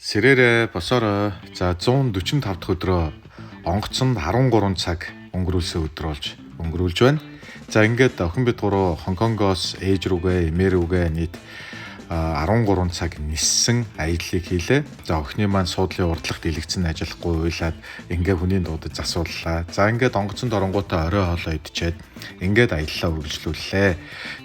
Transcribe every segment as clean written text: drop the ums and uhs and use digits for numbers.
Сэрээрээ босоорой. За 145 дахь өдрөө онгоцонд 13 цаг өнгөрүүлсэн өдөр болж өнгөрүүлж байна. За ингээд охин бид гурав Хонконгоос ээж рүүгээ, эмээ рүүгээ нийт 13 цаг ниссэн аяллыг хийлээ. За охины маань суудлын урдлагт илэгцэн ажиллахгүй уйлаад ингээ хүний дуудаж засууллаа. За ингээд онгоцонд оронгуудаа орой хоолоо идчихэд ингээд аяллаа үргэлжлүүллээ.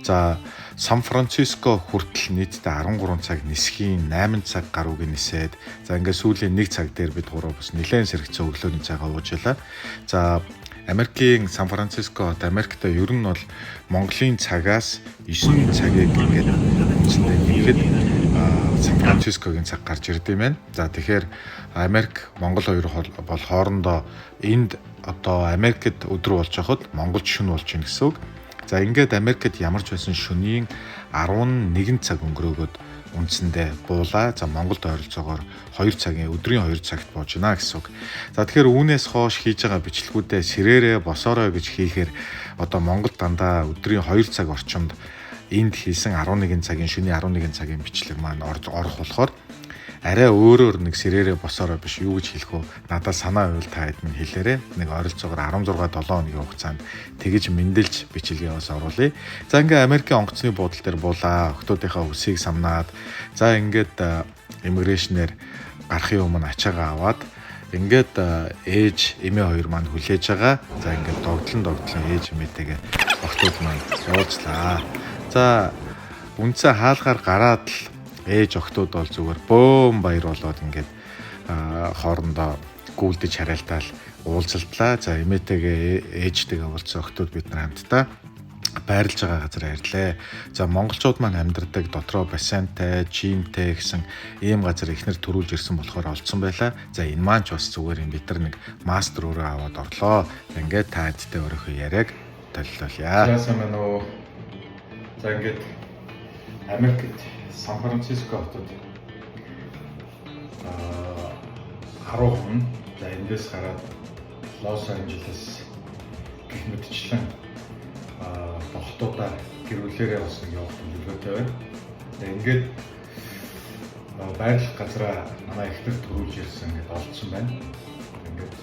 За Сан Франциско хүртэл нийтдээ 13 цаг нисхийн 8 цаг гаруйг нисээд за ингээд сүүлийн 1 цаг дээр бид гурав бас нэлээд сэрэгцэн өглөөний цагаа уужилаа. За Америкийн Сан Франциско хот Америкт ер нь бол Монголын цагаас 9 цагийг ингээд үндсэндээ нэгэхэд Сан Францискогийн цаг гарч ирд юм байна. За тэгэхээр Америк, Монгол хоёр бол хоорондоо энд одоо Америкт өдөр болж хахад Монголд шөнө болж байна гэсэн үг. За ингээд Америкт ямар ч байсан шөнийн 11 цаг өнгөрөөгөөд үндсэндээ буулаа. За Монголд ойролцоогоор 2 цагийн өдрийн 2 цагт бууж байна гэсэн үг. За тэгэхээр үүнээс хойш хийж байгаа бичлэгүүдээ сэрээрээ босоорой гэж хийхээр одоо Монгол дандаа өдрийн 2 цаг орчимд энд хийсэн 11 цагийн шөнийн 11 цагийн бичлэг маань орох болохоор арай өөрөөр нэг сэрээрээ босоорой биш юу гэж хэлэх вэ? Надад санаа байвал та хэд минь хэлээрэй. Нэг ойролцоогоор 16-7 хоногийн хугацаанд тэгэж мэндэлж бичлэгээ бас оруулъя. За ингээ Америкийн онгоцны буудлын дээр буулаа. Охтуудынхаа үсийг самнаад за ингээд иммиграшнээр гарахын өмнө ачаагаа аваад ингээд ээж эмээ хоёр маань хүлээж байгаа. За ингээд догтлон ээж эмээтэйгээ охтууд маань уулзлаа. За үнцээ хаалгаар гараад л ээж охтууд бол зүгээр бөөм баяр болоод ингээд хоорондоо гүйлдэж харайлтаал уулзалтлаа. За эмээтэйгээ ээжтэйгээ уулзсан охтууд бид нар хамтдаа байрлаж байгаа газар ирлээ. За монголчууд маань амьдардаг дотроо бассейнтай, жимтэй гэсэн ийм газар ихнэр төрүүлж ирсэн болохоор олцсон байлаа. За энэ маань ч бас зүгээр юм бид нар нэг мастер өөрөө аваад орлоо. Ингээд та хэдтэй өөрийнхөө яриаг толилоолъя. За сайн байна уу. За ингээд Америкт Сан Франциско хотод 10 хүн за эндээс гараад Лос Анжелес гэх мэтчлэн хотуудаа гэрүүлээрээ бас нэг явах төлөвлөгөөтэй байна. Ингээд байрлах газараа манай ихнэр төрүүлж ирсэн гэдээ олдсон байна. Ингээд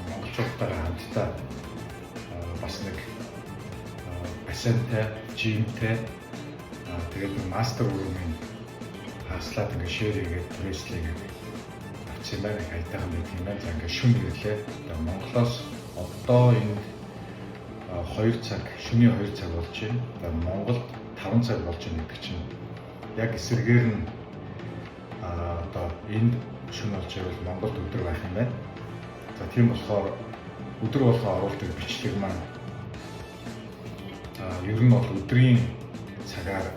монголчуудтайгаа хамтдаа бас нэг бассейнтэй, жимтэй тэгээд мастер румын хаслаад ингээд шеэр хийгээд пресслийг авчихсан байна. Хайтайхан байдаг юм байна. За ингээд шөнө ирлээ. Монголоос одоо энэ 2 цаг, шөнийн 2 цаг болж байна. Монголд 5 цаг болж байна гэдэг чинь яг эсрэгээр нь одоо энд шөнө болж байвал Монголд өдөр байх юм байна. За тийм болохоор өдөр болгоо оруулдаг бичлэг маань ер нь бол өдрийн цагаар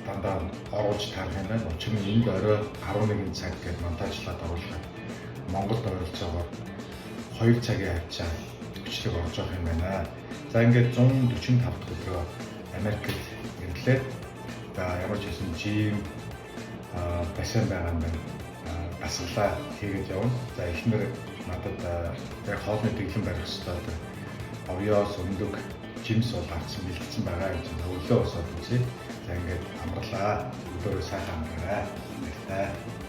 дандаа оруулж таарах юм байна. Учир нь энд орой 11 цаг гэж монтажлаад оруулахад Монголд ойролцоогоор 2 цагийн хавцаа бичлэг орж байгаа юм байна. За ингээд 145 дахь өдрөө Америкт ирлээ. За ямар ч хэсэн жим бассейн байгаа юм байна. Дасгалаа хийгээд явна. За эхнэр надад яг хоолны дэглэм барих хэрэгтэй. Овёос өндөг жимс бол авсан бэлдсэн байгаа гэж өглөө босоод үзье. За ингээд амарлаа. Өдөрөө сайхан амраа. Баярлалаа.